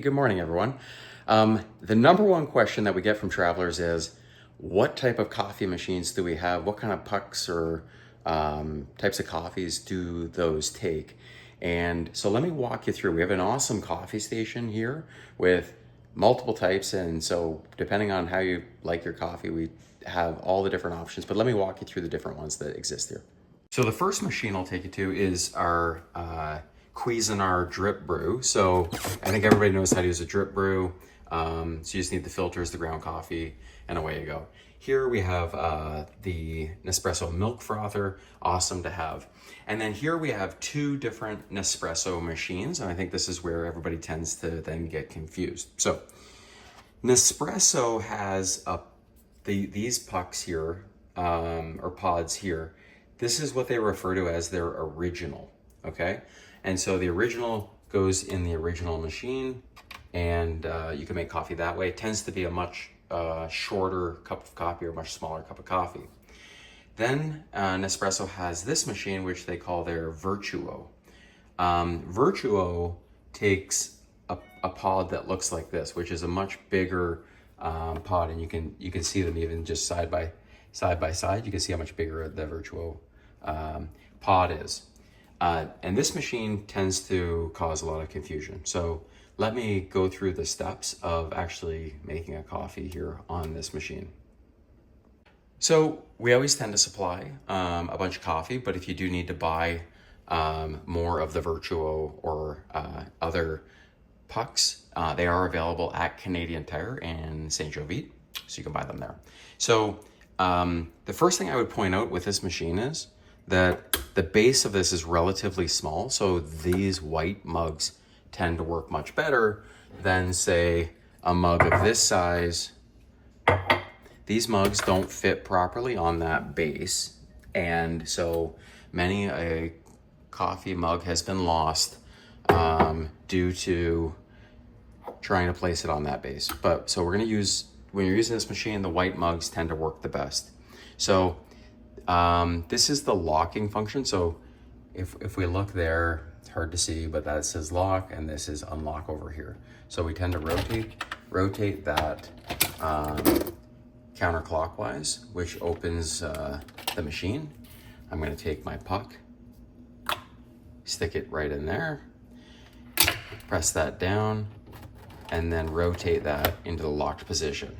Good morning, everyone. The number one question that we get from travelers is, what type of coffee machines do we have? What kind of pucks or types of coffees do those take? And so let me walk you through. We have an awesome coffee station here with multiple types. And so depending on how you like your coffee, we have all the different options. But let me walk you through the different ones that exist here. So the first machine I'll take you to is our Cuisinart drip brew. So I think everybody knows how to use a drip brew. So you just need the filters, the ground coffee, and away you go. Here we have the Nespresso milk frother, awesome to have. And then here we have two different Nespresso machines, and I think this is where everybody tends to then get confused. So Nespresso has these pucks here, or pods here. This is what they refer to as their original, okay? And so the original goes in the original machine, and you can make coffee that way. It tends to be a much shorter cup of coffee or much smaller cup of coffee. Then Nespresso has this machine, which they call their Vertuo. Vertuo takes a pod that looks like this, which is a much bigger pod, and you can see them even just side by side. You can see how much bigger the Vertuo pod is. And this machine tends to cause a lot of confusion. So let me go through the steps of actually making a coffee here on this machine. So we always tend to supply a bunch of coffee, but if you do need to buy more of the Vertuo or other pucks, they are available at Canadian Tire in St. Jovite, so you can buy them there. So the first thing I would point out with this machine is that the base of this is relatively small, so these white mugs tend to work much better than, say, a mug of this size. These mugs don't fit properly on that base, and so many a coffee mug has been lost due to trying to place it on that base. But so we're going to use, when you're using this machine, the white mugs tend to work the best. So this is the locking function. So if we look there, it's hard to see, but that says lock, and this is unlock over here. So we tend to rotate that counterclockwise, which opens the machine. I'm going to take my puck, stick it right in there, press that down, and then rotate that into the locked position.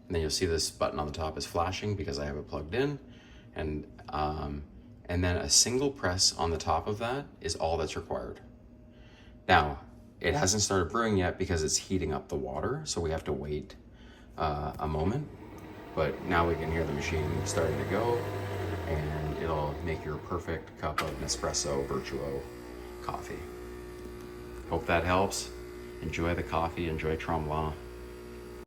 And then you'll see this button on the top is flashing because I have it plugged in. And then a single press on the top of that is all that's required. Now, it hasn't started brewing yet because it's heating up the water, so we have to wait a moment. But now we can hear the machine starting to go, and it'll make your perfect cup of Nespresso Vertuo coffee. Hope that helps. Enjoy the coffee, enjoy Tremblant.